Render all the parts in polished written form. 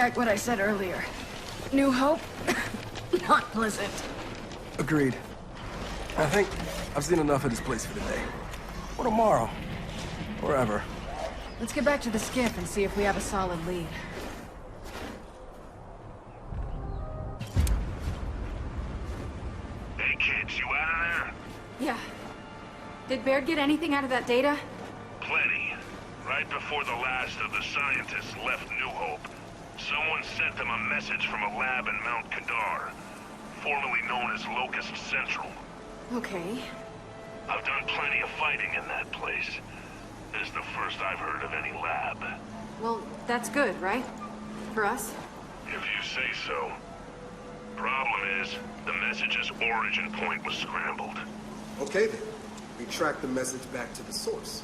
back what I said earlier. New Hope? Not pleasant. Agreed. I think I've seen enough of this place for today. Or tomorrow. Or ever. Let's get back to the skiff and see if we have a solid lead. Hey kids, you out of there? Yeah. Did Baird get anything out of that data? Plenty. Right before the last of the scientists left New Hope, someone sent them a message from a lab in Mount Kadar, formerly known as Locust Central. Okay. I've done plenty of fighting in that place. This is the first I've heard of any lab. Well, that's good, right? For us? If you say so. Problem is, the message's origin point was scrambled. Okay then. We track the message back to the source.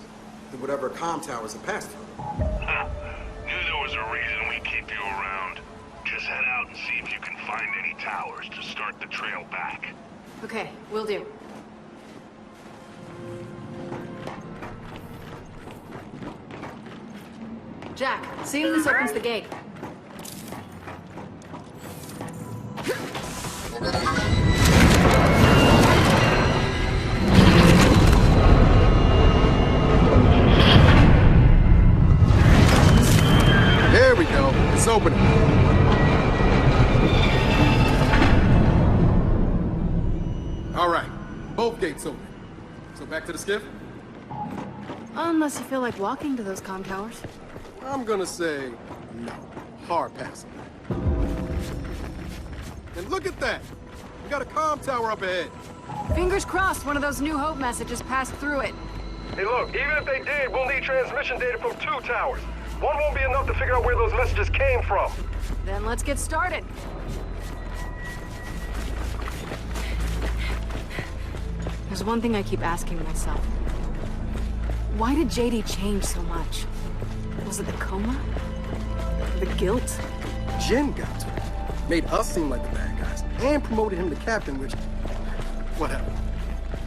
To whatever comm towers it passed through. Knew there was a reason we keep you around. Just head out and see if you can find any towers to start the trail back. Okay, will do. Jack, see if this opens the gate. There we go. It's opening. All right. Both gates open. So back to the skiff? Unless you feel like walking to those comm towers. I'm gonna say no. Hard pass. And look at that! We got a comm tower up ahead. Fingers crossed one of those New Hope messages passed through it. Hey look, even if they did, we'll need transmission data from 2 towers. One won't be enough to figure out where those messages came from. Then let's get started. There's one thing I keep asking myself. Why did JD change so much? Was it the coma? The guilt? Jen got to him. Made us seem like the bad guys. And promoted him to captain, which... whatever.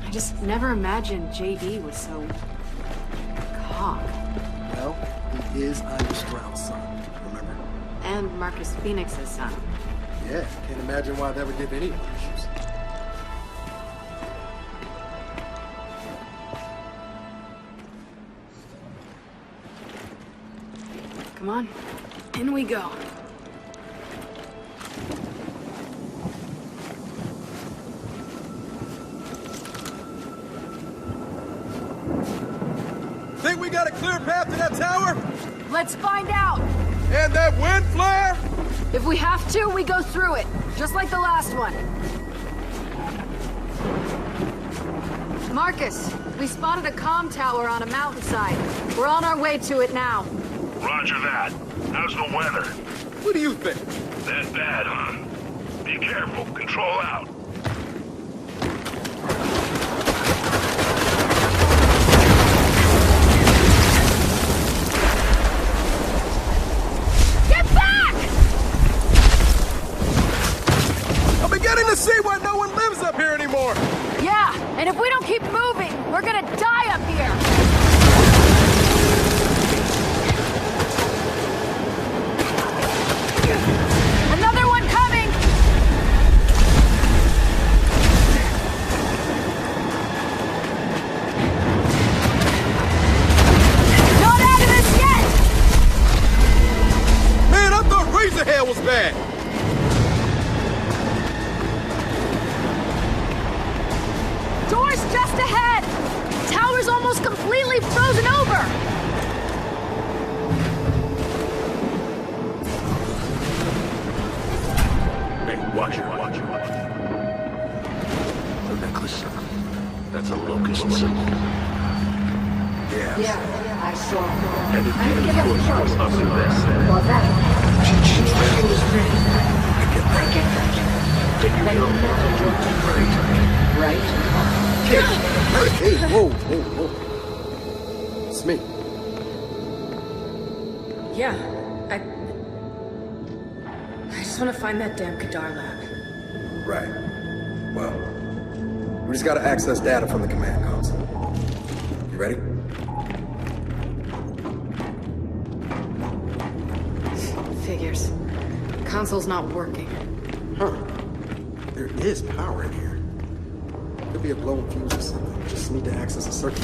I just never imagined JD was so... cock. Well, he is Anya Stroud's son, remember? And Marcus Phoenix's son. Yeah, can't imagine why that would give any other issues. Come on, in we go. Think we got a clear path to that tower? Let's find out! And that wind flare? If we have to, we go through it, just like the last one. Marcus, we spotted a comm tower on a mountainside. We're on our way to it now. Roger that. How's the weather? What do you think? That bad, huh? Be careful. Control out. Get back! I'm beginning to see why no one lives up here anymore. Yeah, and if we don't keep moving, we're gonna die up here. Another one coming! Not out of this yet! Man, I thought Razorhead was bad. Door's just ahead! Tower's almost completely frozen over! Hey, watch it, watch it, watch it. The necklace. That's a locust symbol. Yeah, I saw. And it really was up to this. Well, that. She's I get that. Then you Then know. you know you're right. Hey, whoa, whoa, whoa. It's me. Yeah, I just want to find that damn Kadar lab. Right. Well, we just gotta access data from the command console. You ready? Figures. Console's not working. Huh. There is power in here. Could be a blown fuse or something. Just need to access a circuit.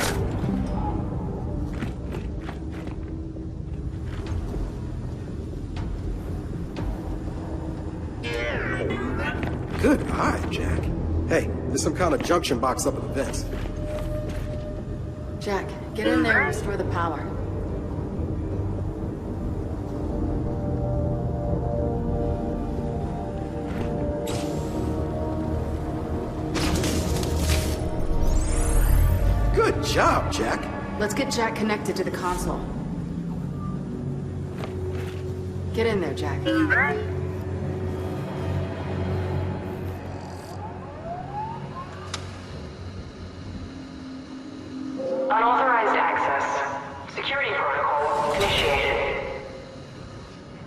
Good eye, Jack. Hey, there's some kind of junction box up in the vents. Jack, get in there and restore the power. Good job, Jack. Let's get Jack connected to the console. Get in there, Jack. Unauthorized access. Security protocol initiated.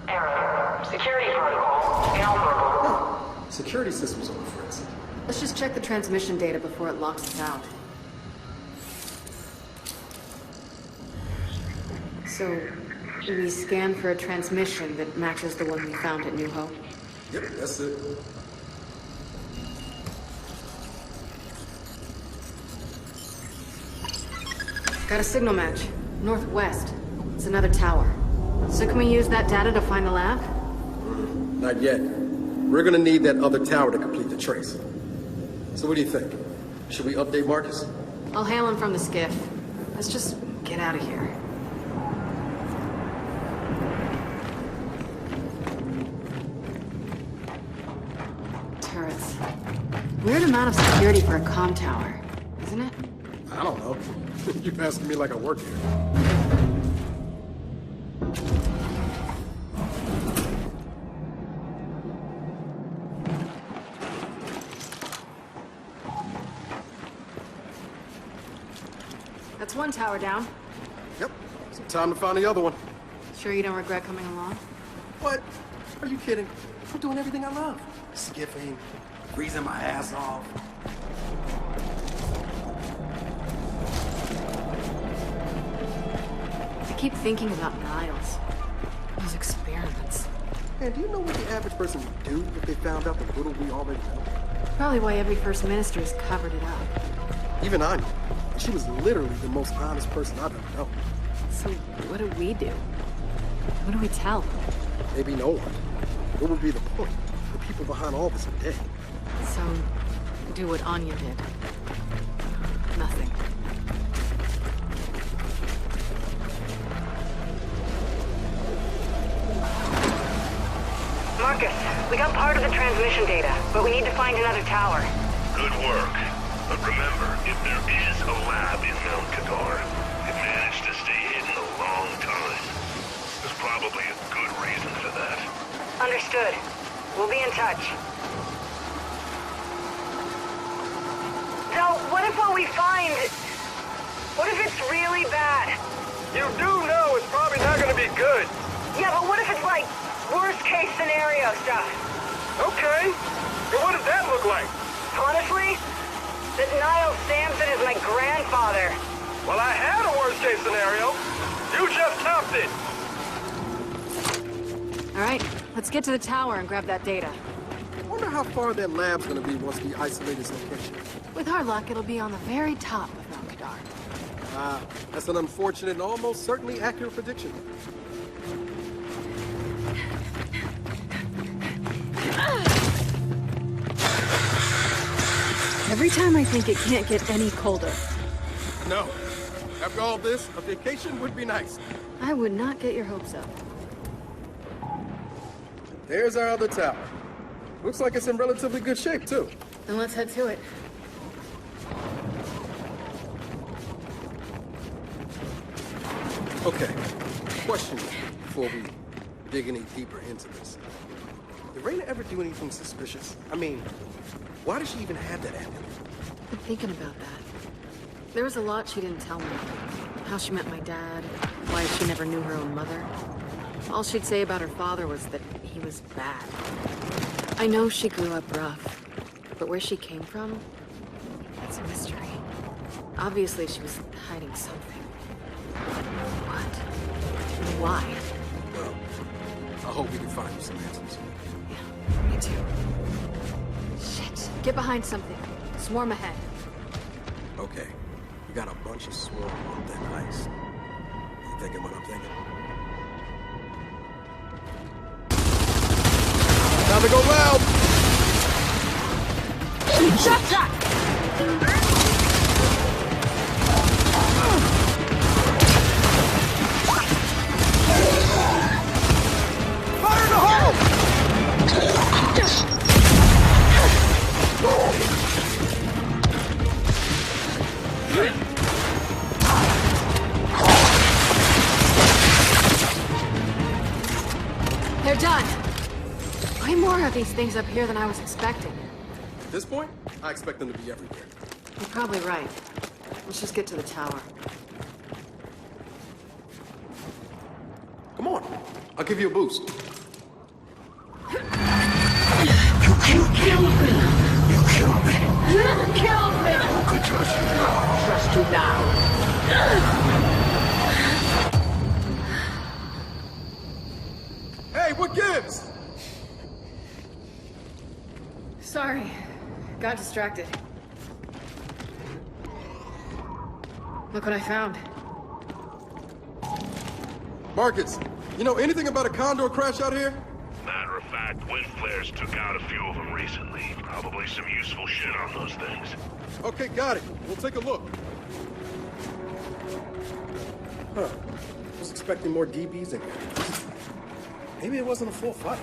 Error. Security protocol inoperable. Security systems over, friends. Let's just check the transmission data before it locks us out. So, we scan for a transmission that matches the one we found at New Hope. Yep, that's it. Got a signal match. Northwest. It's another tower. So can we use that data to find the lab? Not yet. We're gonna need that other tower to complete the trace. So what do you think? Should we update Marcus? I'll hail him from the skiff. Let's just get out of here. Turrets. Weird amount of security for a comm tower, isn't it? I don't know. You're asking me like I work here. That's one tower down. Yep. So time to find the other one. Sure you don't regret coming along? What? Are you kidding? I'm doing everything I love. Skiffing, freezing my ass off. I keep thinking about Niles. Those experiments. Man, do you know what the average person would do if they found out the little we already know? Probably why every first minister's covered it up. Even I knew. She was literally the most honest person I've ever known. So what do we do? What do we tell? Maybe no one. What would be the point? The people behind all this are dead. So, do what Anya did. Nothing. Marcus, we got part of the transmission data, but we need to find another tower. Good work. But remember, if there is a lab in Mount Kadar, it managed to stay hidden a long time. There's probably a good reason for that. Understood. We'll be in touch. So, what if what we find... What if it's really bad? You do know it's probably not gonna be good. Yeah, but what if it's like worst case scenario stuff? Okay. And what does that look like? Honestly, that Niles Sampson is my grandfather. Well, I had a worst case scenario. You just topped it. All right, let's get to the tower and grab that data. I wonder how far that lab's gonna be once we isolate its location. With our luck, it'll be on the very top of Mount Kadar. That's an unfortunate and almost certainly accurate prediction. Every time I think it can't get any colder. No. After all this, a vacation would be nice. I would not get your hopes up. There's our other tower. Looks like it's in relatively good shape, too. Then let's head to it. Okay. Question before we dig any deeper into this. Did Raina ever do anything suspicious? I mean, why does she even have that amulet? I'm thinking about that. There was a lot she didn't tell me. How she met my dad, why she never knew her own mother. All she'd say about her father was that he was bad. I know she grew up rough, but where she came from, it's a mystery. Obviously, she was hiding something. What? And why? Well, I hope we can find you something. some answers. Yeah, me too. Shit. Get behind something. Swarm ahead. Okay. We got a bunch of swarm on thin ice. You thinking what I'm thinking? Time to go loud! Fire in the hole! They're done. Way more of these things up here than I was expecting. At this point, I expect them to be everywhere. You're probably right. Let's just get to the tower. Come on, I'll give you a boost. You killed me! You killed me! You killed me! I could trust you now. Trust you now. Hey, what gives? Sorry. Got distracted. Look what I found. Marcus, you know anything about a condor crash out here? Matter of fact, wind flares took out a few of them recently. Probably some useful shit on those things. Okay, got it. We'll take a look. Huh. Was expecting more DBs in here. Maybe it wasn't a full fight.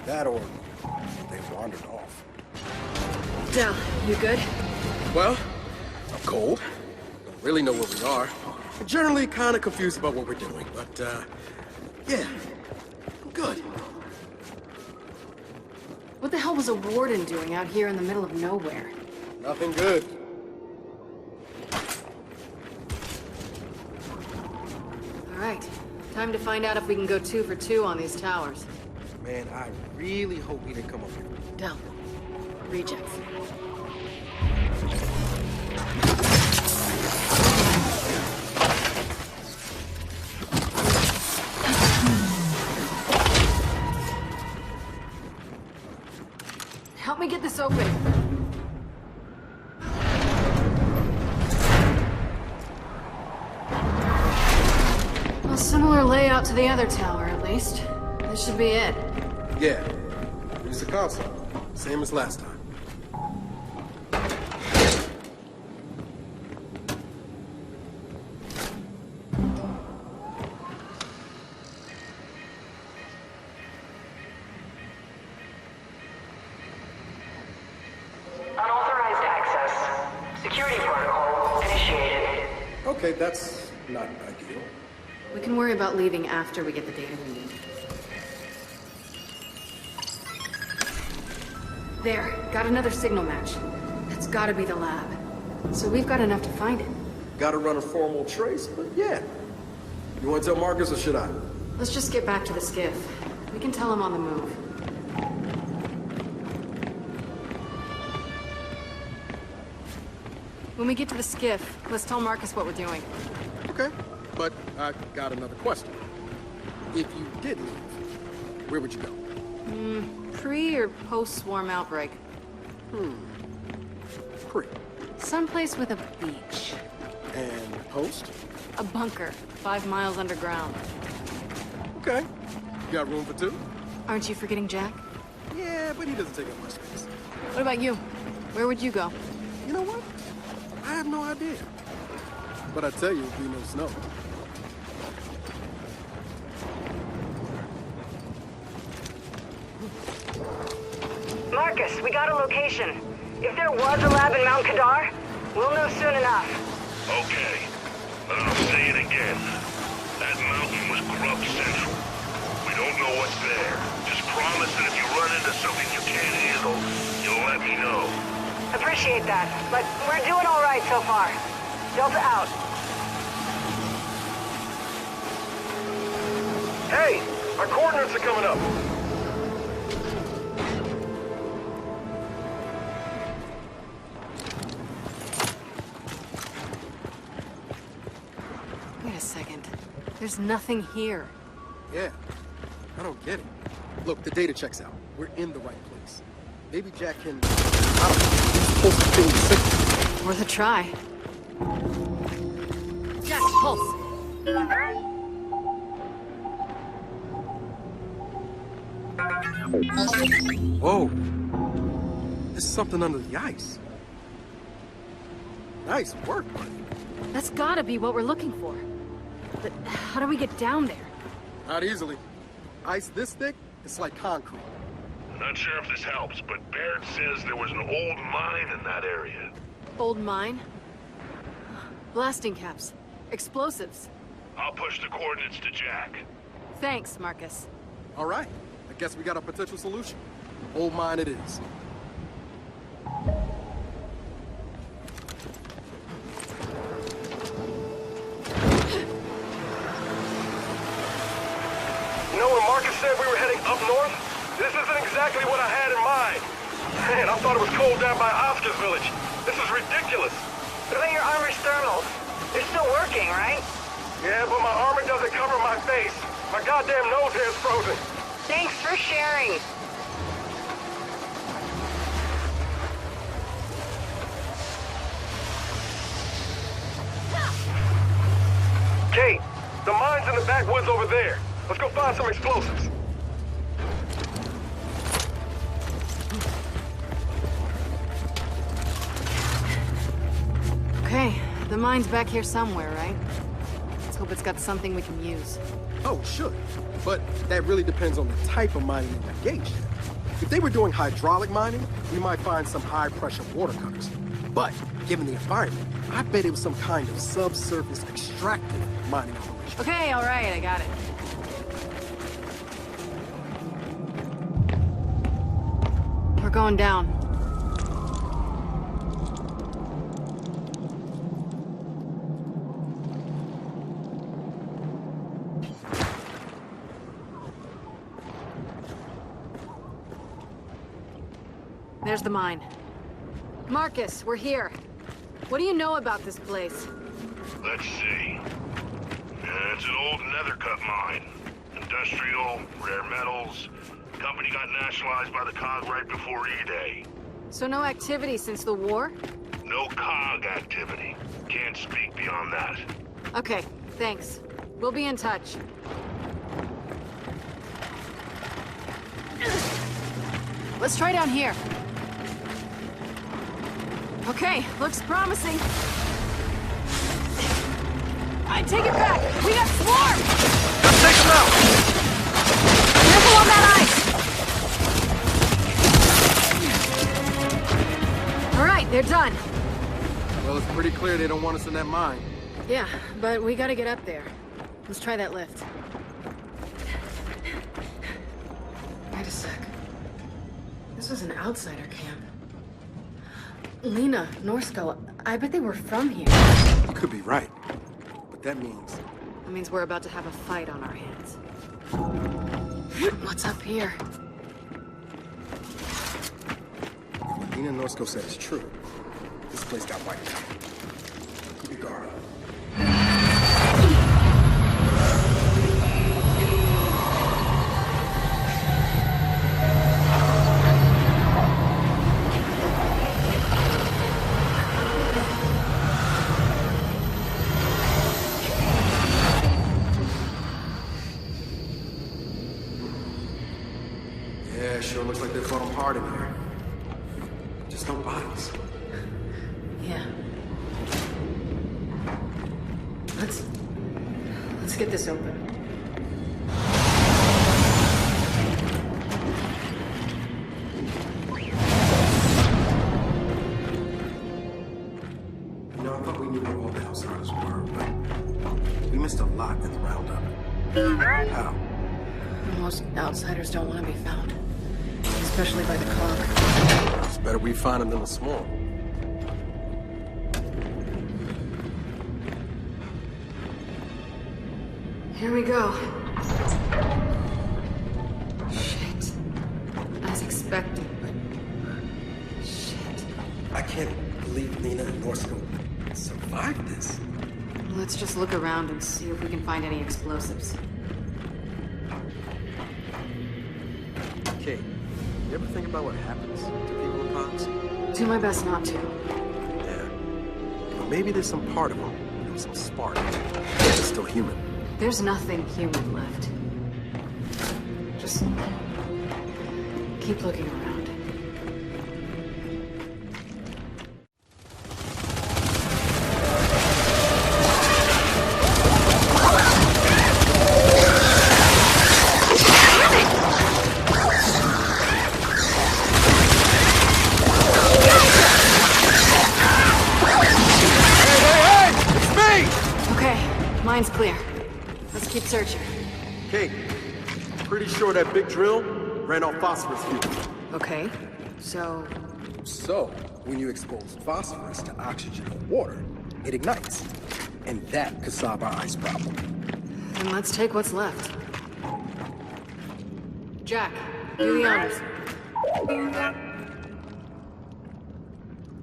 That or they wandered off. Del, you good? Well, I'm cold. Don't really know where we are. I'm generally kind of confused about what we're doing, but, yeah, I'm good. What the hell was a warden doing out here in the middle of nowhere? Nothing good. All right. Time to find out if we can go 2 for 2 on these towers. Man, I really hope he didn't come up here. Del. Rejects. Help me get this open. A similar layout to the other tower, at least. This should be it. Yeah, use the console. Same as last time. Unauthorized access. Security protocol initiated. Okay, that's not ideal. We can worry about leaving after we get the data we need. There, got another signal match. That's gotta be the lab. So we've got enough to find it. Gotta run a formal trace, but yeah. You want to tell Marcus or should I? Let's just get back to the skiff. We can tell him on the move. When we get to the skiff, let's tell Marcus what we're doing. Okay, but I got another question. If you did leave, where would you go? Pre or post-swarm outbreak? Pre. Someplace with a beach. And post? A bunker, 5 miles underground. Okay. You got room for 2? Aren't you forgetting Jack? Yeah, but he doesn't take up much space. What about you? Where would you go? You know what? I have no idea. But I tell you, it'll be no snow. Marcus, we got a location. If there was a lab in Mount Kadar, we'll know soon enough. Okay, but I'll say it again. That mountain was Grub Central. We don't know what's there. Just promise that if you run into something you can't handle, you'll let me know. Appreciate that, but we're doing all right so far. Delta out. Hey, our coordinates are coming up. Wait a second. There's nothing here. Yeah. I don't get it. Look, the data checks out. We're in the right place. Maybe Jack can... I don't know. He's supposed to feel the signal. Worth a try. Jack, pulse. Whoa. There's something under the ice. Nice work, buddy. That's gotta be what we're looking for. But how do we get down there? Not easily. Ice this thick, it's like concrete. Not sure if this helps, but Baird says there was an old mine in that area. Old mine? Blasting caps. Explosives. I'll push the coordinates to Jack. Thanks, Marcus. All right. I guess we got a potential solution. Old mine it is. You know when Marcus said we were heading up north? This isn't exactly what I had in mind. Man, I thought it was cold down by Oscar's village. This is ridiculous. What about your armor's thermals? They're still working, right? Yeah, but my armor doesn't cover my face. My goddamn nose hair's frozen. Thanks for sharing. Kate, the mine's in the backwoods over there. Let's go find some explosives. Okay, the mine's back here somewhere, right? Let's hope it's got something we can use. Oh, sure. But that really depends on the type of mining they engaged in. If they were doing hydraulic mining, we might find some high-pressure water cutters. But given the environment, I bet it was some kind of subsurface extractive mining operation. Okay, all right, I got it. We're going down. There's the mine. Marcus, we're here. What do you know about this place? Let's see. It's an old nether cut mine. Industrial, rare metals. Company got nationalized by the COG right before E-Day. So no activity since the war? No COG activity. Can't speak beyond that. Okay, thanks. We'll be in touch. Let's try down here. Okay, looks promising. I take it back! We got swarmed! Let's take them out! Careful on that ice! Alright, they're done. Well, it's pretty clear they don't want us in that mine. Yeah, but we gotta get up there. Let's try that lift. Wait a sec. This was an outsider camp. Lena, Norsko, I bet they were from here. You could be right. But that means... That means we're about to have a fight on our hands. What's up here? If what Lena Norsko said is true, this place got wiped out. Keep your guard up. Yeah, sure looks like they fought them hard in here. Just no bodies. Yeah. Let's get this open. You know, I thought we knew where all the outsiders were, but we missed a lot in the roundup. How? Most outsiders don't want to be found. Especially by the COG. It's better we find them than the small. Here we go. Shit. As expected, but... Shit. I can't believe Lena and Norsko survived this. Let's just look around and see if we can find any explosives. Kate, you ever think about what happens to people in pods? Do my best not to. Yeah. But maybe there's some part of them, some spark, that's still human. There's nothing human left. Just keep looking around. Mine's clear. Let's keep searching. Kate, pretty sure that big drill ran off phosphorus fuel. Okay, so... So, when you expose phosphorus to oxygen or water, it ignites. And that could solve our ice problem. Then let's take what's left. Jack, do the honors.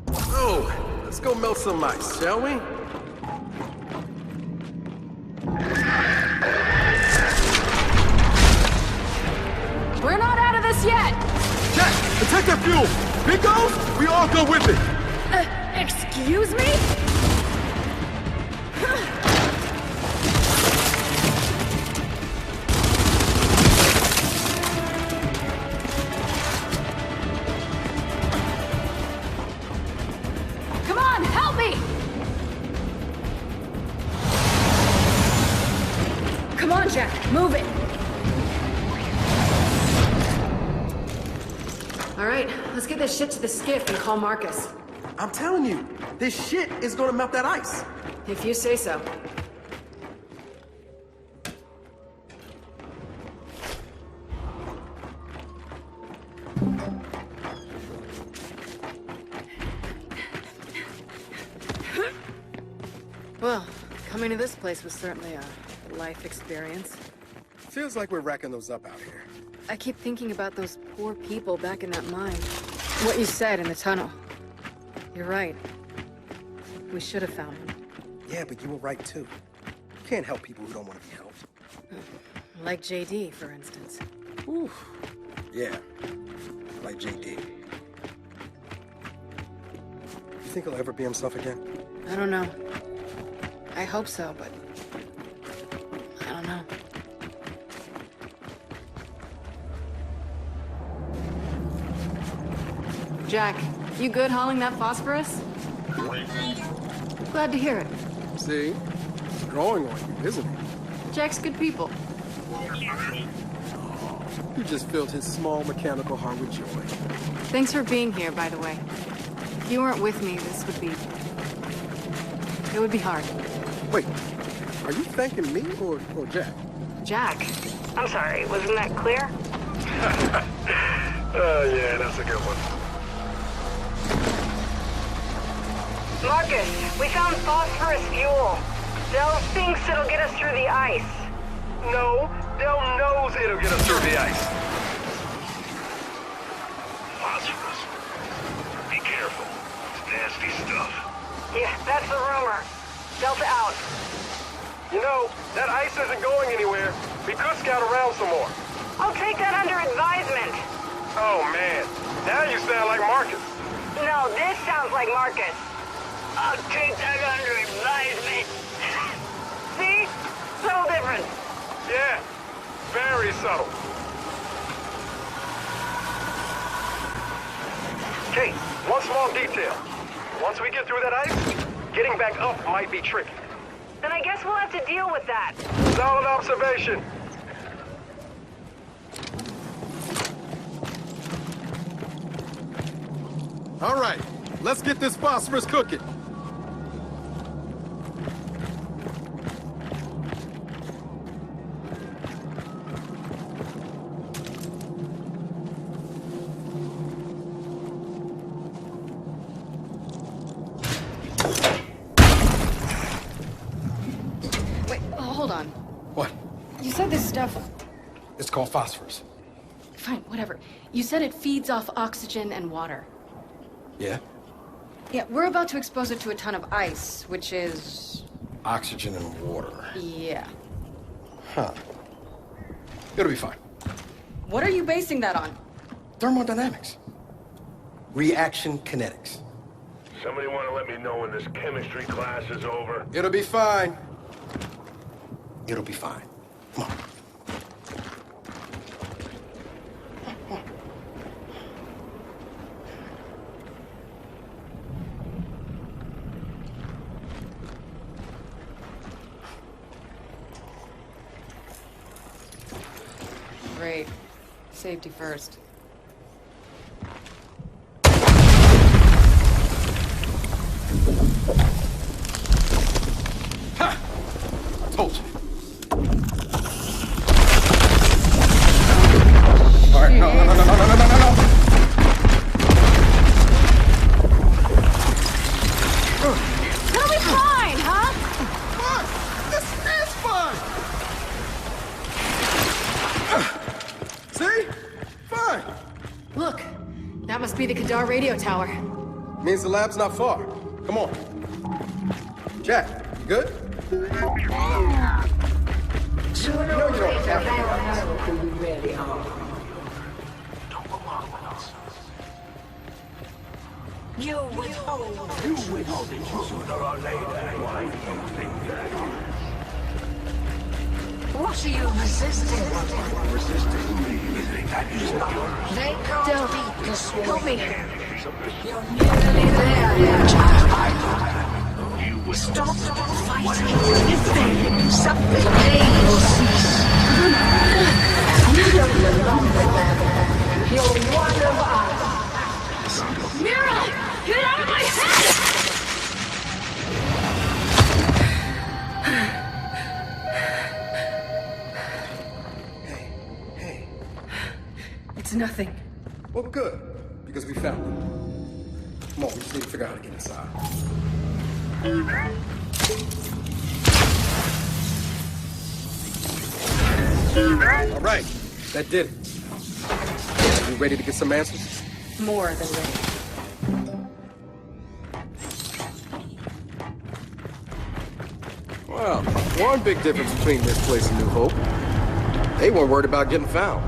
Oh, let's go melt some ice, shall we? We're not out of this yet! Jack, protect that fuel! Big goes, we all go with it! Excuse me? Come on, help me! Come on, Jack, move it! All right, let's get this shit to the skiff and call Marcus. I'm telling you, this shit is gonna melt that ice. If you say so. Well, coming to this place was certainly a life experience. Feels like we're racking those up out here. I keep thinking about those poor people back in that mine. What you said in the tunnel. You're right. We should have found them. Yeah, but you were right too. You can't help people who don't want to be helped. Like JD, for instance. Ooh. Yeah, like JD. You think he'll ever be himself again? I don't know. I hope so, but I don't know. Jack, you good hauling that phosphorus? Glad to hear it. See? It's growing on you, isn't it? Jack's good people. You just filled his small mechanical heart with joy. Thanks for being here, by the way. If you weren't with me, this would be... It would be hard. Wait, are you thanking me or Jack? Jack. I'm sorry, wasn't that clear? Yeah, that's a good one. Marcus, we found phosphorus fuel. Dell thinks it'll get us through the ice. No, Del knows it'll get us through the ice. Phosphorus. Be careful. It's nasty stuff. Yeah, that's the rumor. Delta out. You know, that ice isn't going anywhere. We could scout around some more. I'll take that under advisement. Oh, man. Now you sound like Marcus. No, this sounds like Marcus. I'll take that under advisement. See? Subtle difference. Yeah, very subtle. Kate, one small detail. Once we get through that ice, getting back up might be tricky. Then I guess we'll have to deal with that. Solid observation. All right, let's get this phosphorus cooking. Wait, hold on. What? You said this stuff... It's called phosphorus. Fine, whatever. You said it feeds off oxygen and water. Yeah? Yeah, we're about to expose it to a ton of ice, which is... Oxygen and water. Yeah. Huh. It'll be fine. What are you basing that on? Thermodynamics. Reaction kinetics. Somebody want to let me know when this chemistry class is over? It'll be fine. It'll be fine. Come on. Great. Safety first. Ha! I told you. All right, no. It'll be fine, huh? Fine. This is fine. See? Fine. Look, that must be the Kadar radio tower. Means the lab's not far. Come on. Jack, you good? Sooner or later, they'll know who we really are. You withhold. Sooner or later, why do you think that? What are you resisting? Resisting me, that is not yours. They can't beat the sword. Help me. You're nearly there, child. Stop fighting. Something pain will cease. You don't belong with them. You're one of us. Mira! Get out of my head! Hey. It's nothing. Well, good. Because we found it. Come on, we just need to figure out how to get inside. All right. That did it. You ready to get some answers? More than ready. Well, one big difference between this place and New Hope. They weren't worried about getting found.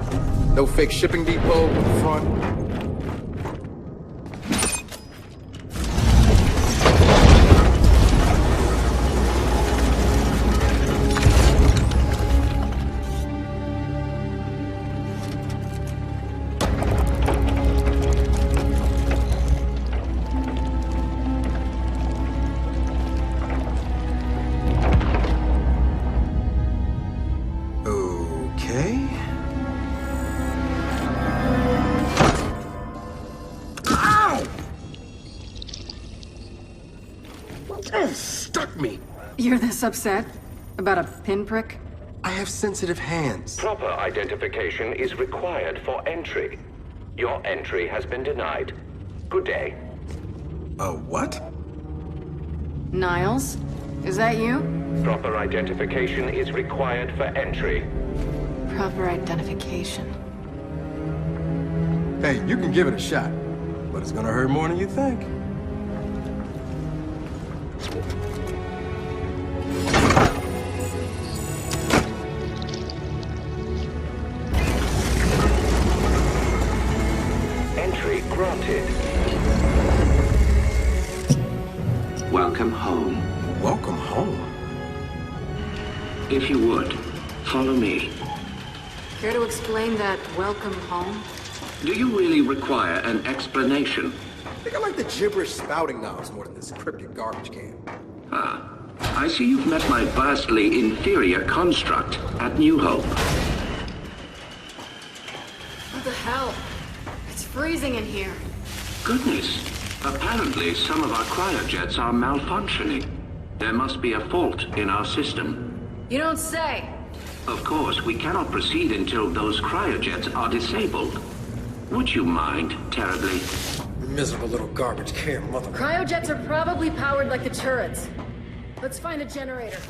No fake shipping depot in the front. Stuck me! You're this upset? About a pinprick? I have sensitive hands. Proper identification is required for entry. Your entry has been denied. Good day. What? Niles? Is that you? Proper identification is required for entry. Proper identification. Hey, you can give it a shot, but it's gonna hurt more than you think. Entry granted. Welcome home. Welcome home. If you would, follow me. Care to explain that welcome home? Do you really require an explanation? I think I like the gibberish spouting knobs more than this cryptic garbage can. Ah, I see you've met my vastly inferior construct at New Hope. What the hell? It's freezing in here. Goodness. Apparently, some of our cryojets are malfunctioning. There must be a fault in our system. You don't say. Of course, we cannot proceed until those cryojets are disabled. Would you mind terribly? Miserable little garbage can, mother. Cryojets are probably powered like the turrets. Let's find a generator.